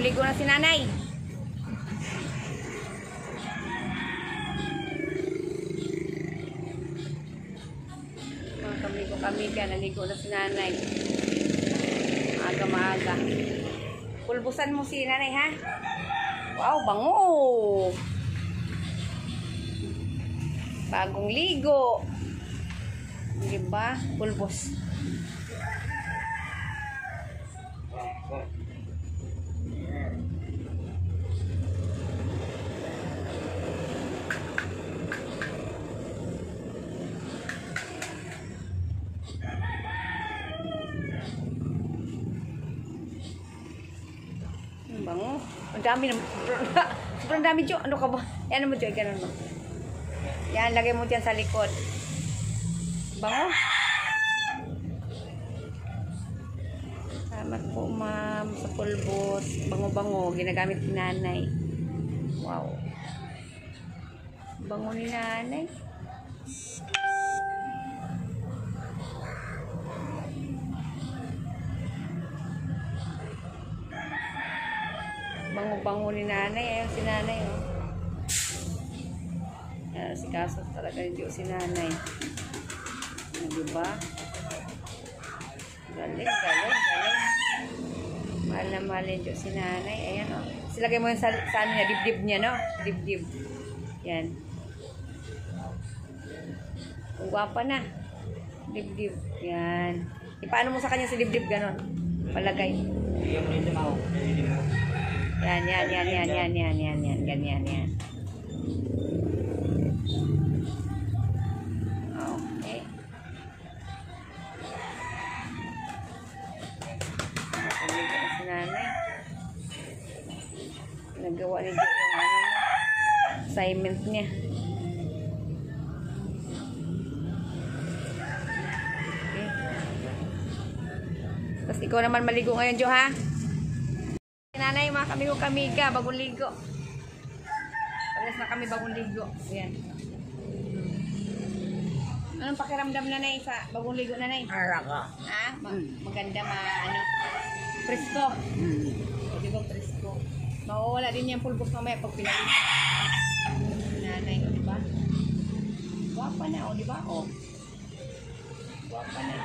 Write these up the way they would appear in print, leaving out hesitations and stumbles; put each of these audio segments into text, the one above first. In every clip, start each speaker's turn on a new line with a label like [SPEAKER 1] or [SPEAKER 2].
[SPEAKER 1] bagong ligo na si nanay. Kami naligo na si nanay. Maaga. Pulbusan mo si nanay, ha? Wow, bango! Bagong ligo. Diba? Pulbos. Bango. Ang dami naman. Sobrang dami, Jo. Ano ka ba? Yan mo, Jo. Ganun mo. Yan, lagay mo dyan sa likod. Bango. Salamat po, ma'am, sa pulbos. Bango-bango. Ginagamit ni nanay. Wow. Bango ni nanay. Bango-bango ni nanay. Ayan si nanay, oh. Ayan, si Kaso talaga yung si nanay. Diba? Galing. Mahal na mahal yung si nanay. Ayan, oh. Silagay mo yung sa ano niya, dibdib niya, no? Dibdib. Yan. Kung gwapa na. Dibdib. Yan. Ipaano mo sa kanya si dibdib, ganon? Palagay. Yan. Ganyan, yan. Okay. Nakaligo na si nanay. Nagawa ni Jo yung assignment niya. Okay. Tapos ikaw naman maligo ngayon, Jo, ha? Nanay, mga kamigo-kamiga, bagong ligo. Pares na kami bagong ligo. Ayan. Anong pakiramdam, nanay, sa bagong ligo, nanay?
[SPEAKER 2] Araka.
[SPEAKER 1] Ha? Maganda, presko. O, diba presko? Mawawala din yung pulbos mamaya pag pinalitan. Nanay, o, diba? Guwapa na, o, diba? O. Guwapa na.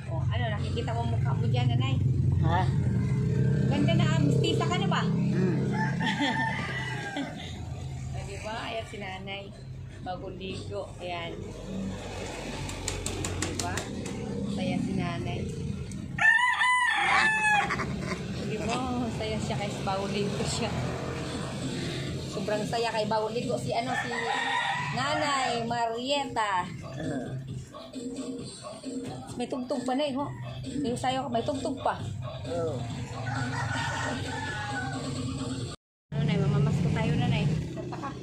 [SPEAKER 1] O, ano, nakikita mo mukha mo dyan, nanay?
[SPEAKER 2] Ha?
[SPEAKER 1] Ganda na, mistisa ka na ba? Diba? Ayan si nanay. Bagong ligo. Ayan. Diba? Saya si nanay. Diba? Saya siya kay bagong ligo siya. Sobrang saya kay bagong ligo. Si Nanay Marieta. May tugtog pa na, ho? Yung sayo, may tugtog pa. Ano, nay, mamamasko tayo na, nay. Kanta ka.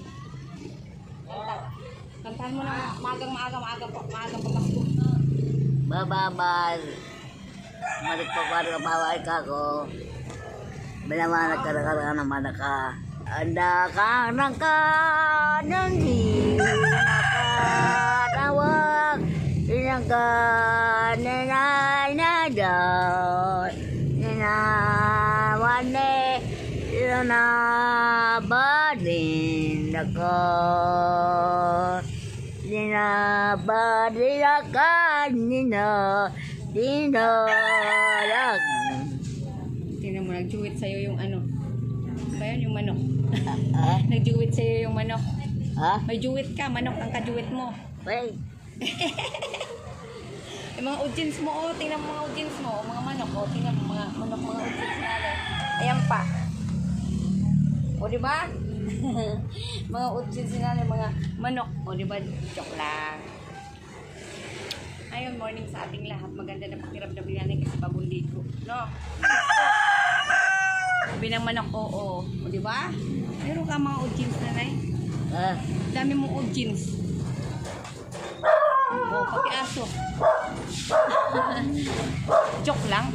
[SPEAKER 1] Kantahan mo na maagang pamasko.
[SPEAKER 2] Bababal. Malikpaparo bawal ka ko. Balaman nagkarakaran naman ka. Anda ka ng nakatawag. Inagkananadon. Inawane. Inabadin ako. Inabadin ako. Dinolag.
[SPEAKER 1] Tingnan mo, nag-duet sa'yo yung ano. Ba yun, yung manok? Nag-duet sa'yo yung manok.
[SPEAKER 2] Ha?
[SPEAKER 1] May duet ka, manok ang ka-duet mo.
[SPEAKER 2] Wait.
[SPEAKER 1] Yung mga audience mo, oh, tingnan mo mga audience mo, oh, mga manok, oh, tingnan mo mga manok, mga audience natin. Ayan pa. O, diba? Mga audience natin, mga manok. O, diba? Joke lang. Ayun, morning sa ating lahat. Maganda na pakiramdam natin kasi bagong ligo. No? Sabi ng manok, oo. O, diba? Meron ka mga audience na, nay? Dami mong audience. O, pati aso. Joke lang.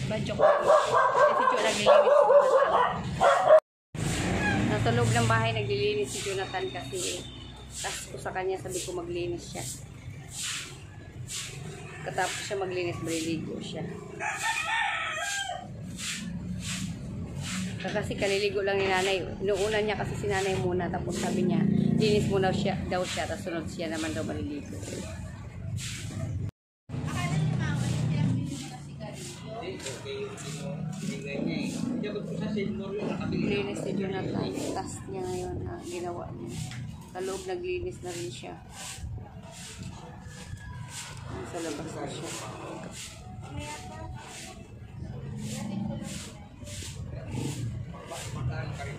[SPEAKER 1] Ba, joke lang. Kasi Jo, naglilinis si Jonathan. Nasa loob ng bahay, naglilinis si Jonathan kasi task ko sa kanya, sabi ko maglinis siya. Katapos siya maglinis, maliligo siya. Kasi kaliligo lang ni nanay. Inuunan niya kasi si nanay muna. Tapos sabi niya, linis muna daw siya. Tapos sunod siya naman daw maliligo. Linis si Jonathan. Task niya ngayon na ginawa niya. Sa loob naglinis na rin siya. Sa labas na siya.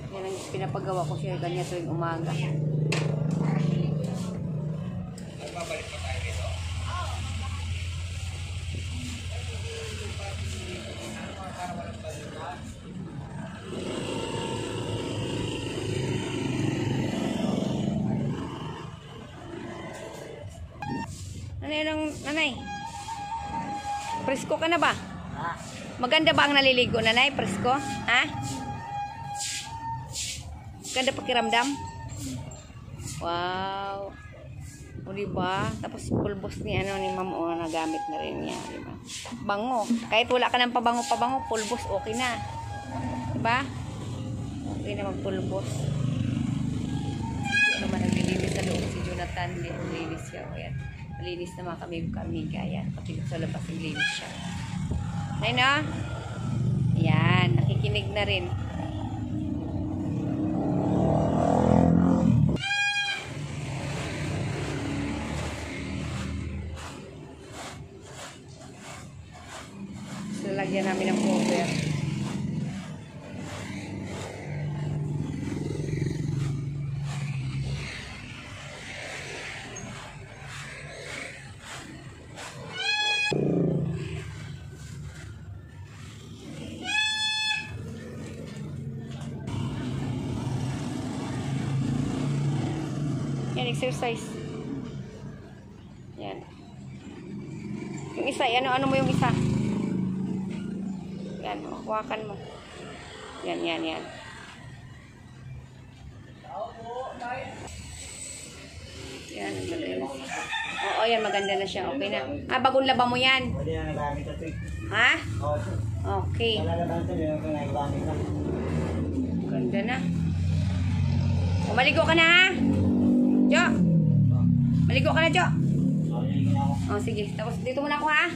[SPEAKER 1] Yan ang pinapagawa ko siya kanya tuwing umaga. Nanay? Presko ka na ba?
[SPEAKER 2] Ha?
[SPEAKER 1] Maganda ba ang naliligo, nanay? Presko? Ha? Ganda pakiramdam? Wow. O diba? Tapos pulbos ni ni ma'am o nagamit na rin niya, diba? Bango. Kahit wala ka ng pabango, pulbos okay na. Diba? Okay na magpulbos. Ito naman naglilinis sa loob si Jonathan. Naglilinis siya. O yan. Malinis naman kami gaya. Pati sa labas naglilinis siya. Ay na? Yan. Nakikinig na rin. Lagyan namin ng cover. Yan, exercise. Yan. Yung isa, ano mo yung isa? Yan, hawakan mo. Yan. Yan, ang ganda yun. Oo, yan, maganda na siya. Okay na. Ah, bagong laba mo yan. Ha? Okay. Ganda na. O, maligo ka na, ha? Jo! Maligo ka na, Jo! O, sige. Tapos, dito muna ako, ha?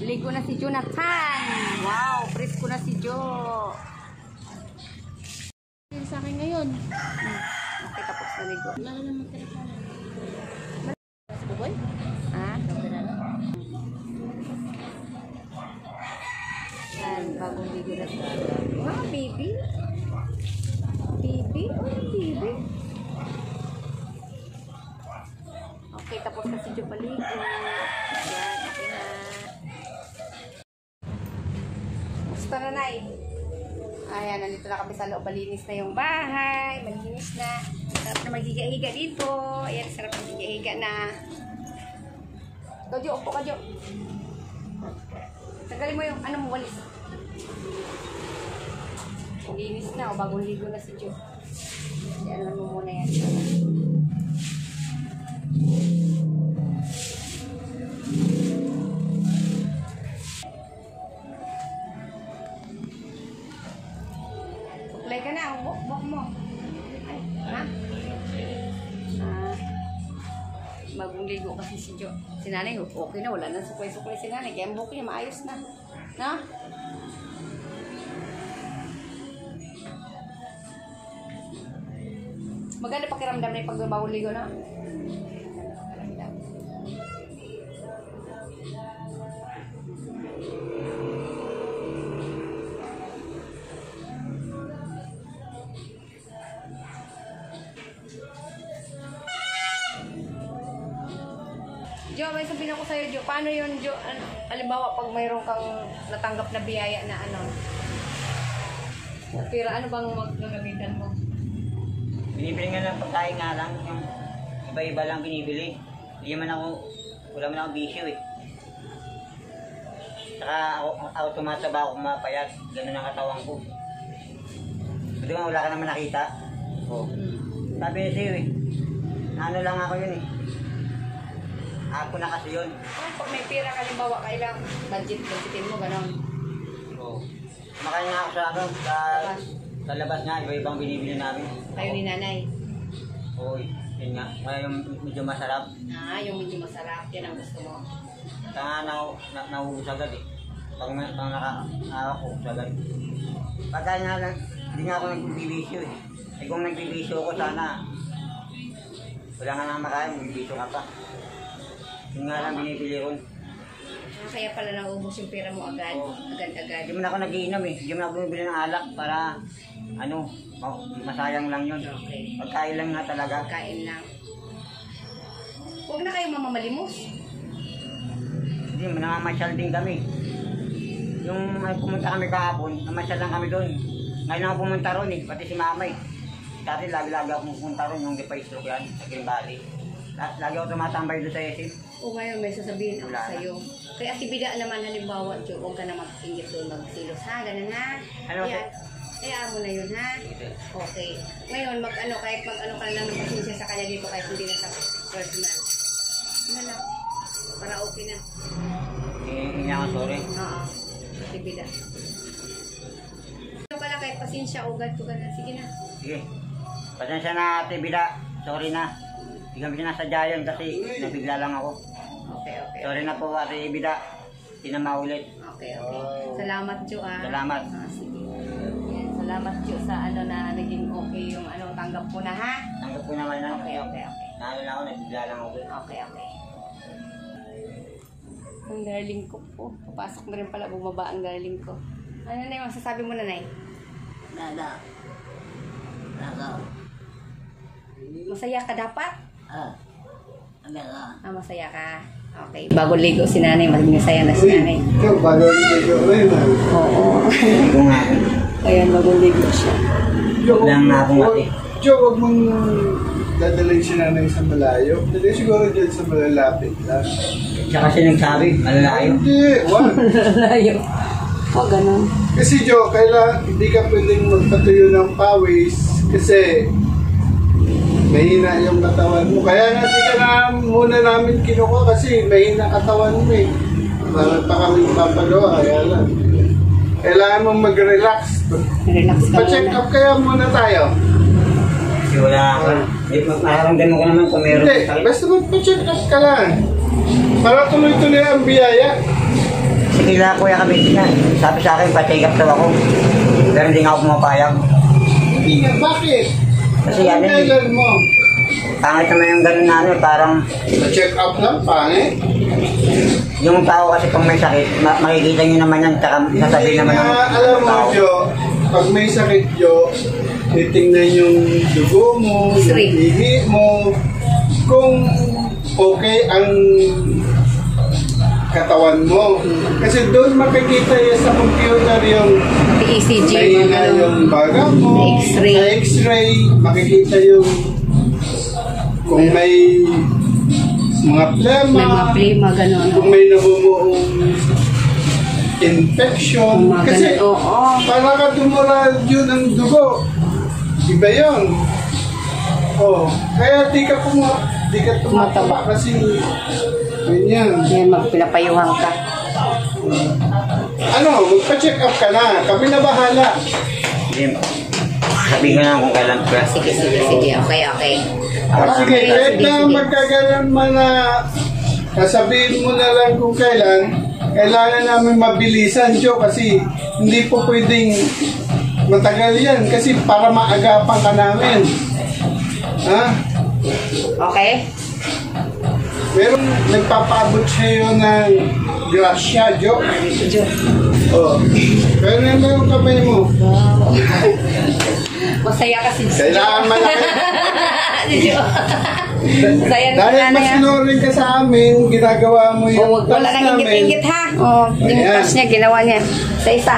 [SPEAKER 1] Ligo na si Jonathan. Wow, presko na si Jo.
[SPEAKER 3] Sa akin ngayon.
[SPEAKER 1] Okay, tapos na ligo.
[SPEAKER 3] Wala na naman telepono. Sa buboy?
[SPEAKER 1] Ha? Yan, bagong ligo na siya. Wow, baby. Baby? Oh, baby. Okay, tapos na si Jo paligo. Yan, okay na. Gusto na, Nay. Ayan, nandito na kami sa loob. Malinis na yung bahay. Malinis na. Sarap na maghiga-higa dito. Ayan, sarap na maghiga-higa na. Ikaw, Jo. Upo ka, Jo. Tagalin mo yung ano mo, walis. Malinis na. O, bagong ligo na si Jo. Ayan, mo muna yan. Suklay ka na, buk mo. Ay, ha? Bagong ligo kasi si Jo. Si nanay, okay na, wala nang suklay-suklay si nanay. Kaya ang buhok niya, maayos na. Na? Maganda pakiramdam na yung pagbabawang ligo na. Jo, may sabihin ako sa'yo, Jo. Paano yun, Jo? Halimbawa, pag mayroon kang natanggap na biyaya na ano, Pero ano bang magagamitan mo?
[SPEAKER 4] Binibili nga ng pagkain nga lang, yung iba-iba lang binibili. Hindi man ako, wala man akong bisyo eh. Saka ako tumataba ako mapayat, ganun ang katawan ko. Buti nga wala ka naman nakita. Oo. Sabi niya sa'yo eh, ano lang ako yun eh. Ako na kasi yun.
[SPEAKER 1] Pag may pera ka, halimbawa, kailang budgetin mo, gano'n.
[SPEAKER 4] Oo. Makain nga ako sa ano, sa labas nga, iba-ibang binibili namin.
[SPEAKER 1] Kayo ni nanay.
[SPEAKER 4] Oo, yun nga. Kaya yung medyo masarap.
[SPEAKER 1] Yung medyo masarap, yan ang gusto mo.
[SPEAKER 4] Kaya nahuhus agad eh. Pag nakahawak ko agad. Pagka nga lang, hindi nga ako nagbibisyo eh. Eh kung nagbibisyo ako sana, wala nga nang makain, nagbibisyo ka pa. Yun nga lang binibili ron.
[SPEAKER 1] Kaya pala naubos yung pera mo agad.
[SPEAKER 4] Oo.
[SPEAKER 1] Agad-agad.
[SPEAKER 4] Hindi man ako nagiinom eh. Hindi man ako bumibili ng alak para, ano, masayang lang yun.
[SPEAKER 1] Okay.
[SPEAKER 4] Pagkain lang nga talaga.
[SPEAKER 1] Kain lang. Huwag na kayo mamamalimos.
[SPEAKER 4] Hindi, namamasyal din kami. Yung pumunta kami kahapon, namasyal lang kami doon. Ngayon ako pumunta ron eh, pati si mama eh. Dati lagi-lagi ako pumunta ron, yung depa-stroke yan, sa Green Valley. Lagi ako tumatambay doon sa ESIP.
[SPEAKER 1] O ngayon may sasabihin ako
[SPEAKER 4] Wala na.
[SPEAKER 1] sa'yo. Kaya akibida naman halimbawa, Diyo, huwag ka na mag-ingit doon, magsilos ha, ganun ha.
[SPEAKER 4] Ano,
[SPEAKER 1] Hayaan mo na yun ha. Okay. Ngayon, kahit mag-ano ka lang ng pasensya sa kanya dito, kahit hindi na sa personal. Ano lang, para okay na.
[SPEAKER 4] Hindi ako sorry.
[SPEAKER 1] Oo. Akibida. Ano ka lang, kahit pasensya, ugad ko ka na. Sige na.
[SPEAKER 4] Sige. Pasensya na Ate Bida. Sorry na. Hindi kami sinasadya yun kasi nabigla lang ako.
[SPEAKER 1] Okay.
[SPEAKER 4] Sorry na po Ate Bida. Hindi na maulit.
[SPEAKER 1] Okay. Salamat, Jo ah.
[SPEAKER 4] Salamat.
[SPEAKER 1] Sige. Yan, salamat, Jo, sa ano na naging okay yung ano, tanggap mo na ha.
[SPEAKER 4] Tanggap ko naman na.
[SPEAKER 1] Okay.
[SPEAKER 4] Nalo na ako, nabigla lang ako.
[SPEAKER 1] Okay. Ang darling ko po. Papasok na rin pala, bumaba ang darling ko. Ano na yung masasabi mo, nanay?
[SPEAKER 2] Nada.
[SPEAKER 1] Masaya ka dapat?
[SPEAKER 2] Nada.
[SPEAKER 1] Masaya ka. Okay. Bago ligo si nanay, maging masaya na si nanay.
[SPEAKER 5] Ikaw, bago ligo rin.
[SPEAKER 1] Oo.
[SPEAKER 4] Hindi ko nga.
[SPEAKER 1] Ayan, bago ligo siya.
[SPEAKER 4] Huwag lang na akong ate.
[SPEAKER 5] Joe, huwag mong dadalhin si nanay sa malayo. Dali siguro dyan sa malalapit lang.
[SPEAKER 4] Siya kasi nagsabi, malalayo.
[SPEAKER 5] Hindi, wag.
[SPEAKER 1] Layo. O, ganun.
[SPEAKER 5] Kasi Joe, hindi ka pwedeng magpatuyo ng pawis kasi mahina yung katawan mo. Kaya nga di ka na muna namin kinuha kasi mahina katawan mo eh. Marami pa kami papagawa, kaya lang. Kailangan mong mag-relax.
[SPEAKER 1] Relax ka
[SPEAKER 5] Pa-check
[SPEAKER 1] muna.
[SPEAKER 5] up kaya muna tayo.
[SPEAKER 4] Kasi wala ako. Makaramdam ko naman kung meron
[SPEAKER 5] Hindi,
[SPEAKER 4] ko sakit.
[SPEAKER 5] basta magpa-check up ka lang. Para tuloy-tuloy ang biyaya.
[SPEAKER 4] Sige na Kuya Kabit na. Sabi sa akin, pa-check up daw ako. Pero hindi nga ako pumapayag.
[SPEAKER 5] Hindi nga, bakit?
[SPEAKER 4] Kasi
[SPEAKER 5] Anong
[SPEAKER 4] ano eh.
[SPEAKER 5] kailan mo?
[SPEAKER 4] Pangit naman yung ganun na ano, parang
[SPEAKER 5] Pa-check up lang, pangit.
[SPEAKER 4] yung tao kasi kung may sakit, makikita nyo naman yan, tsaka sasabihin naman ng
[SPEAKER 5] Alam mo,
[SPEAKER 4] tao.
[SPEAKER 5] Jo, pag may sakit, Jo, titingnan yung dugo mo, yung
[SPEAKER 1] X-ray.
[SPEAKER 5] ihi mo, kung okay ang katawan mo. Kasi doon makikita yun sa computer yung
[SPEAKER 1] ECG,
[SPEAKER 5] may
[SPEAKER 1] mga ano.
[SPEAKER 5] yung baga mo,
[SPEAKER 1] X-ray.
[SPEAKER 5] sa X-ray, makikita yung kung may mga plema,
[SPEAKER 1] May mga plema, gano'n.
[SPEAKER 5] kung may namumuong infection.
[SPEAKER 1] Mga
[SPEAKER 5] Kasi
[SPEAKER 1] ganun, oo.
[SPEAKER 5] para ka tumura yun ang dugo. Iba yun. Oh, kaya di ka tumataba kasi ganyan.
[SPEAKER 1] Yan, magpinapayuhan ka.
[SPEAKER 5] Ano, magpa-check up ka na. Kami na bahala.
[SPEAKER 4] Hindi, sabihin ko na kung kailan ko.
[SPEAKER 1] Sige. Okay.
[SPEAKER 5] Sige, kahit na magkagalan man na sasabihin mo na lang kung kailan, kailangan namin mabilisan, Joe, kasi hindi po pwedeng matagal yan kasi para maagapan ka namin. Ha?
[SPEAKER 1] Okay?
[SPEAKER 5] Meron nagpapaabot sa'yo ng grasya, Joe.
[SPEAKER 1] Jo.
[SPEAKER 5] Oh. Pero naman yung kamay mo.
[SPEAKER 1] Wow. Masaya kasi si Jo.
[SPEAKER 5] Kailangan malaki.
[SPEAKER 1] Si Jo. Masaya na
[SPEAKER 5] Dahil
[SPEAKER 1] nanay
[SPEAKER 5] mas
[SPEAKER 1] ha.
[SPEAKER 5] snoring ka sa amin, ginagawa mo yung
[SPEAKER 1] Wala
[SPEAKER 5] task
[SPEAKER 1] nang
[SPEAKER 5] namin.
[SPEAKER 1] ingit-ingit ha. Yung
[SPEAKER 5] Ayan.
[SPEAKER 1] task niya, ginawa niya. Sa isa.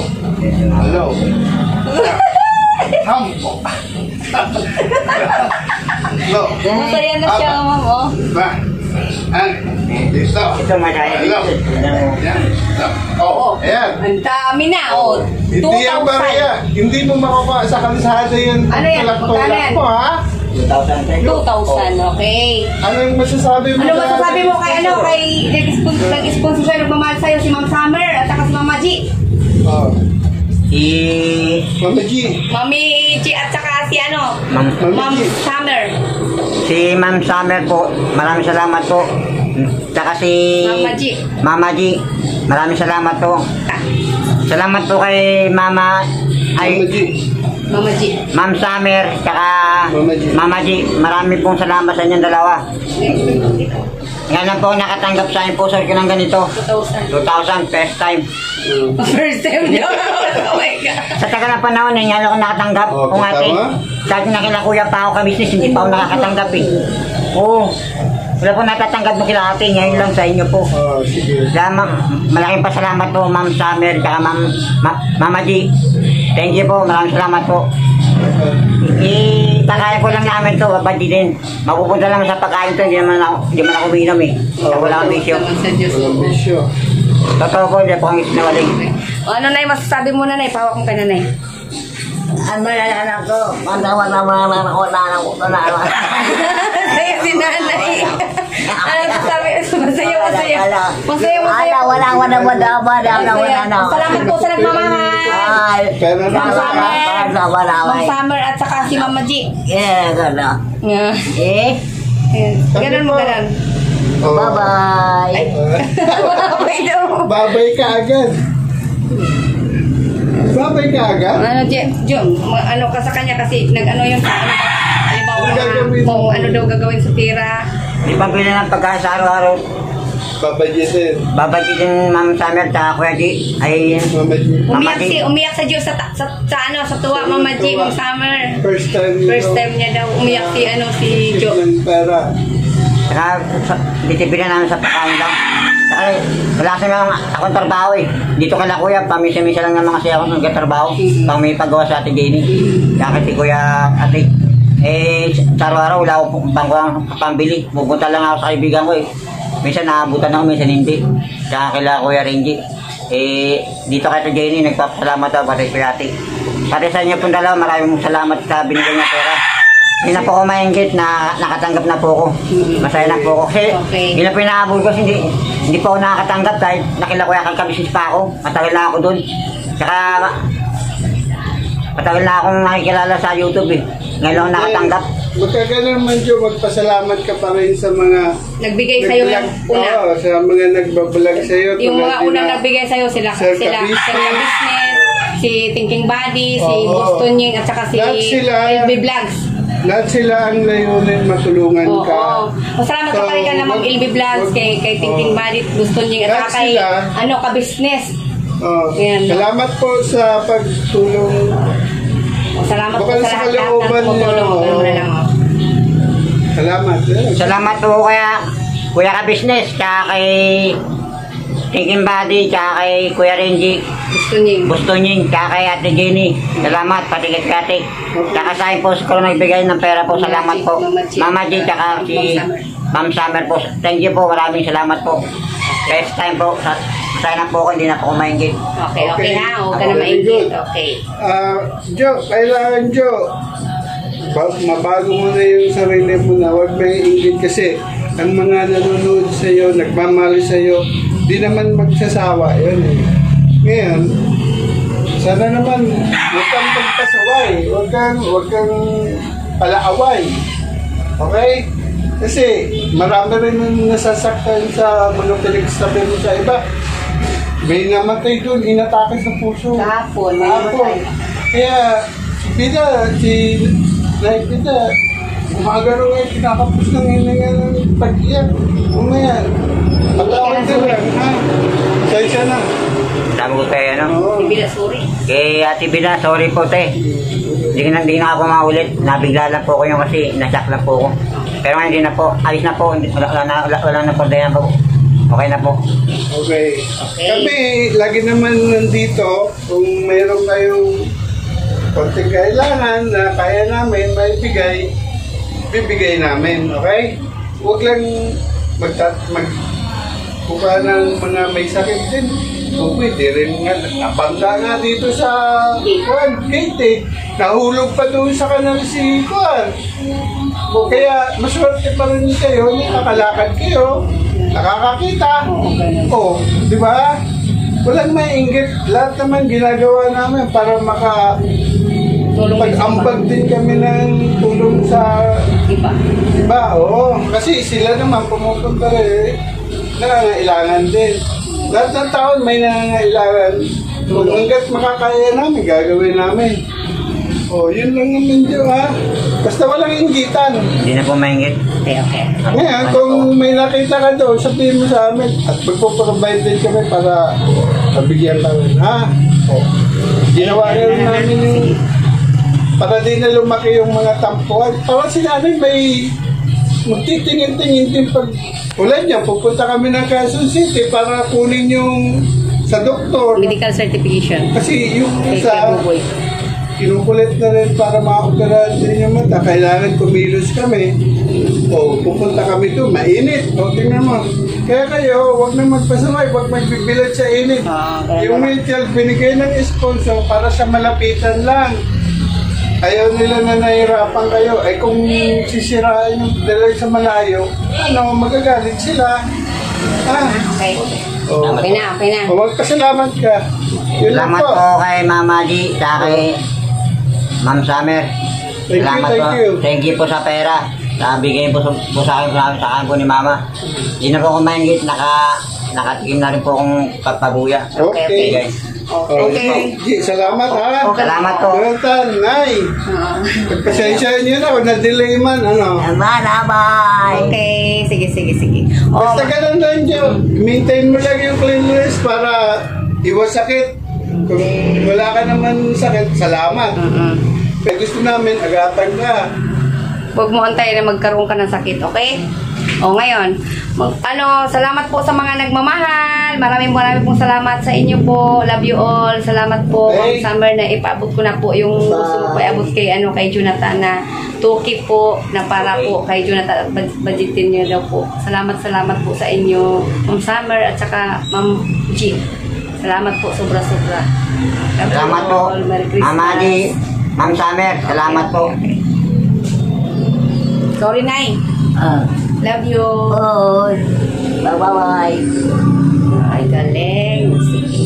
[SPEAKER 5] Hello. Hampo. Hello.
[SPEAKER 1] Masaya na siya, ma'am, oh.
[SPEAKER 5] Ba? Dito.
[SPEAKER 4] Ito madaya
[SPEAKER 5] Hello. Ayan. Oh, ayan.
[SPEAKER 1] Ang dami na, oh.
[SPEAKER 5] Hindi yan bariya. Hindi mo makukuha sa kalsada yan.
[SPEAKER 1] Ano yan? Magkano yan?
[SPEAKER 5] Tulak po, ha?
[SPEAKER 4] 2,000.
[SPEAKER 1] 2,000, okay.
[SPEAKER 5] Anong masasabi mo?
[SPEAKER 1] Ano masasabi mo kay ano, kay nag-sponsor siya, nagmamahal sa'yo, si Ma'am Summer at saka si Mama G?
[SPEAKER 5] Oh.
[SPEAKER 4] Si
[SPEAKER 5] Mama G.
[SPEAKER 1] Mami G at saka si ano,
[SPEAKER 4] Ma'am
[SPEAKER 1] Ma'am Summer.
[SPEAKER 4] Si Ma'am Summer po, maraming salamat po. Tsaka si
[SPEAKER 1] Mama G.
[SPEAKER 4] Mama G, maraming salamat po. Salamat po kay Mama
[SPEAKER 5] Mama G.
[SPEAKER 1] Mama G.
[SPEAKER 4] Ma'am Summer, tsaka
[SPEAKER 5] Mama G.
[SPEAKER 4] Mama G, marami pong salamat sa inyong dalawa. Ngayon po nakatanggap sa akin po sir ko ng ganito.
[SPEAKER 1] 2,000.
[SPEAKER 4] 2,000, first time.
[SPEAKER 1] First time niya. Oh my God.
[SPEAKER 4] Sa tagal ng panahon, hindi ako nakatanggap.
[SPEAKER 5] Oh,
[SPEAKER 4] Kung ate,
[SPEAKER 5] tama.
[SPEAKER 4] kahit na kila kuya pa ako ka-business, hindi pa ako nakakatanggap eh. Oo. Wala po natatanggap mo kila ate, ngayon lang sa inyo po.
[SPEAKER 5] Oh, sige.
[SPEAKER 4] Kaya malaking pasalamat po, Ma'am Summer, kaya Mama G. Thank you po, maraming salamat po. Itakaya ko lang namin to, babadi din. Mapupunta lang sa pagkain to, hindi man ako uminom eh. Wala akong bisyo.
[SPEAKER 1] Naman sa Diyos.
[SPEAKER 5] Walang bisyo.
[SPEAKER 4] Totoo po, hindi po kami sinawaling.
[SPEAKER 1] O ano, Nay, masasabi mo na, Nay, pawak mo kay Nanay.
[SPEAKER 2] Ang malalaman ko, wala.
[SPEAKER 1] Saya si Nanay. Ano sasabi? Masaya. Salamat po sa nagmamahal.
[SPEAKER 5] Pero
[SPEAKER 1] Ma'am Summer.
[SPEAKER 2] Wala.
[SPEAKER 1] Ma'am Summer at saka si Mama G.
[SPEAKER 2] Yeah, gano'n.
[SPEAKER 1] Yeah.
[SPEAKER 2] Eh,
[SPEAKER 1] Ganun mo, ganun.
[SPEAKER 5] Oh.
[SPEAKER 2] bye-bye.
[SPEAKER 1] Babay daw.
[SPEAKER 5] Babay ka agad. Babay ka agad?
[SPEAKER 1] Ano, ano ka sa kanya kasi nag-ano yun sa ano, halimbawa
[SPEAKER 5] Ano gagawin?
[SPEAKER 1] kung ano daw gagawin sa tira.
[SPEAKER 4] Ipambili ng pagkain sa araw-araw.
[SPEAKER 5] Babay din.
[SPEAKER 4] Babadi din Ma'am Summer, tsaka Kuya G. Ay,
[SPEAKER 5] Mama G.
[SPEAKER 4] Mama G.
[SPEAKER 1] Umiyak sa Diyos sa ano, sa tuwa, Mama G, Ma'am Summer.
[SPEAKER 5] First time niyo.
[SPEAKER 1] First time niya daw umiyak si Jo.
[SPEAKER 5] Ng pera.
[SPEAKER 4] Saka, bitibili namin sa pagkain lang. Saka, wala kasi mga akong trabaho eh. Dito kala kuya, pamisa-misa lang ng mga siya akong nagkatrabaho. Pang may paggawa sa ate Jenny. Kaya kasi kuya ate. Sa araw-araw, wala akong pambili. Pupunta lang ako sa kaibigan ko eh. Minsan naabutan ako, minsan hindi. Kaya kila kuya Renji. Dito kay ate Jenny, nagpapasalamat ako pati kuya ate. Pati sa inyo pong dalawa, maraming salamat sa binigay niya pera. Hindi na po ako maingit na nakatanggap na po ako. Masaya na po ako. Kasi hindi na po inaabol ko. Hindi po ako nakakatanggap dahil nakilakuya kang kabisis pa ako. Matagal na ako dun. Tsaka matagal na akong nakikilala sa YouTube eh. Ngayon lang ako nakatanggap.
[SPEAKER 5] Magkaganon man Jo, magpasalamat ka pa rin sa mga
[SPEAKER 1] Nagbigay sa'yo ng una.
[SPEAKER 5] Oo, sa mga nagbablog sa'yo.
[SPEAKER 1] Yung mga
[SPEAKER 5] tulad
[SPEAKER 1] unang
[SPEAKER 5] nila.
[SPEAKER 1] nagbigay sa'yo, sila
[SPEAKER 5] Sir
[SPEAKER 1] Sir
[SPEAKER 5] Business.
[SPEAKER 1] Business, si Thinking Body, si
[SPEAKER 5] Oo.
[SPEAKER 1] Boston Ying, at saka si
[SPEAKER 5] Lahat sila.
[SPEAKER 1] LB Vlogs.
[SPEAKER 5] Lahat sila ang layunin matulungan
[SPEAKER 1] Oo.
[SPEAKER 5] ka.
[SPEAKER 1] Masalamat ka pa rin ka na Ma'am LB Vlogs, kay Thinking Body, Boston Ying, at
[SPEAKER 5] Lahat
[SPEAKER 1] saka kay
[SPEAKER 5] sila.
[SPEAKER 1] ka-business.
[SPEAKER 5] Oh,
[SPEAKER 1] Yan.
[SPEAKER 5] salamat po sa pagtulong.
[SPEAKER 1] Salamat po
[SPEAKER 5] Bukal
[SPEAKER 1] sa
[SPEAKER 5] sa
[SPEAKER 1] lahat na
[SPEAKER 5] kalooban
[SPEAKER 1] tumutulong.
[SPEAKER 5] niyo.
[SPEAKER 1] Ganun na lang, oh.
[SPEAKER 5] Salamat.
[SPEAKER 4] Salamat po kuya ka-business. Tsaka kay Thinking Body. Tsaka kay Kuya Renji.
[SPEAKER 1] Boston Ying.
[SPEAKER 4] Bustonying, tsaka kay Ate Jenny. Salamat, pati kay Kate. Tsaka sa akin po, ko nagbigay ng pera po. Salamat po. Mama G, tsaka si Ma'am Summer po. Thank you po, maraming salamat po. Next time po, sana po ako, hindi na po kumaingit.
[SPEAKER 1] Okay ha. Huwag ka na
[SPEAKER 5] Okay,
[SPEAKER 1] maingit.
[SPEAKER 5] good.
[SPEAKER 1] Okay.
[SPEAKER 5] Jo, kailangan Jo. Mabago mo na yung sarili mo na. Huwag may ingit kasi ang mga nanonood sa'yo, nagmamahal sa'yo, di naman magsasawa. Yun eh. Ngayon, sana naman, huwag kang pagpasaway. Huwag kang palaaway. Okay? Kasi marami rin nasasaktan sa mga pinagsabi mo sa iba. May namatay doon, inatake sa puso.
[SPEAKER 1] Kahapon, may
[SPEAKER 5] Kahapon.
[SPEAKER 1] namatay.
[SPEAKER 5] Kaya, si Nay Pida, umaga rin ngayon, kinakapos ng hininga ng pag-iyak. Umaya, patawad ka lang, ha? Kaya na.
[SPEAKER 4] Sabi ko kay ano,
[SPEAKER 5] Oo.
[SPEAKER 1] Bila, sorry.
[SPEAKER 4] kay Ate Bina, sorry po te. Hindi na ako maulit. Nabigla lang po ko yung kasi nasak lang po ko. Pero ngayon hindi na po. Alis na po. Wala na po dahil po. Okay na po.
[SPEAKER 5] Okay. Kami, lagi naman nandito, kung mayroon kayong konting kailangan na kaya namin maibigay, bibigay namin, okay? Huwag lang magkuha ng mga may sakit din. O pwede rin nga, nabangga nga dito sa gate eh. Nahulog pa doon sa kanal si Kuan. O kaya, maswerte pa rin kayo, nakakalakad kayo, nakakakita. O, di ba? Walang mainggit. Lahat naman ginagawa namin para pag-ambag din kami ng tulong sa
[SPEAKER 1] Iba.
[SPEAKER 5] iba. Oo, kasi sila naman pumupunta rin, nangangailangan din. Lahat ng taon may nangangailangan. Kung hanggat makakaya namin, gagawin namin. O, yun lang naman dyan, ha? Basta walang inggitan.
[SPEAKER 4] Hindi na po maingit.
[SPEAKER 1] Okay.
[SPEAKER 5] Ngayon, kung may nakita ka doon, sabihin mo sa amin at magpo-provide din kami para mabigyan ka rin, ha? O, ginawa rin namin yung para di na lumaki yung mga tampuan. Para si nanay may magtitingin-tingin din pag ulan niya, pupunta kami ng Quezon City para kunin yung sa doktor.
[SPEAKER 1] Medical certification.
[SPEAKER 5] Kasi yung
[SPEAKER 1] Kay
[SPEAKER 5] isa,
[SPEAKER 1] Buboy.
[SPEAKER 5] kinukulit na rin para makaoperahan din yung mata. Kailangan kumilos kami. O, pupunta kami doon. Mainit. O, tingnan mo. Kaya kayo, huwag na magpasamay. Huwag magbibilad sa init. Yung medical, binigay ng sponsor para sa malapitan lang. Ayaw nila na nahirapan kayo. Ay kung sisirain yung dala sa malayo, ano, magagalit sila.
[SPEAKER 1] Okay.
[SPEAKER 5] O,
[SPEAKER 1] Okay na.
[SPEAKER 5] magpasalamat ka. Yun lang
[SPEAKER 4] Salamat
[SPEAKER 5] po.
[SPEAKER 4] po kay Mama Di sa kay Ma'am Summer.
[SPEAKER 5] Thank you,
[SPEAKER 4] Salamat
[SPEAKER 5] thank
[SPEAKER 4] po.
[SPEAKER 5] you.
[SPEAKER 4] Thank you po sa pera. Bigay po sa akin po ni Mama. Hindi na po ako maingit. Nakatikim na rin po akong pagpabuya.
[SPEAKER 5] Okay.
[SPEAKER 4] guys.
[SPEAKER 1] Okay.
[SPEAKER 5] Salamat ha.
[SPEAKER 4] Salamat po.
[SPEAKER 5] Jonathan, Nay. Pagpasensya niyo na kung na-delay man, ano.
[SPEAKER 2] Bye-bye.
[SPEAKER 1] Okay. Sige.
[SPEAKER 5] Basta ganun lang dyan. Maintain mo lang yung cleanliness para iwas sakit. Kung wala ka naman sakit, salamat. Kaya gusto namin, agatan ka.
[SPEAKER 1] Huwag mo antayin na magkaroon ka ng sakit, okay? O ngayon, salamat po sa mga nagmamahal. Maraming pong salamat sa inyo po. Love you all. Salamat po, Ma'am Summer, na ipaabot ko na po yung gusto mo pa iabot kay Jonathan na 2K po na para po kay Jonathan at budgetin niyo daw po. Salamat po sa inyo, Ma'am Summer at saka Ma'am G. Salamat po, sobra-sobra. Love you
[SPEAKER 4] Salamat po.
[SPEAKER 1] all. Merry Christmas.
[SPEAKER 4] Mama Di, Ma'am Summer, salamat po.
[SPEAKER 1] Sorry, Nay. Love you.
[SPEAKER 2] Bye-bye.
[SPEAKER 1] Ay, galing. Sige.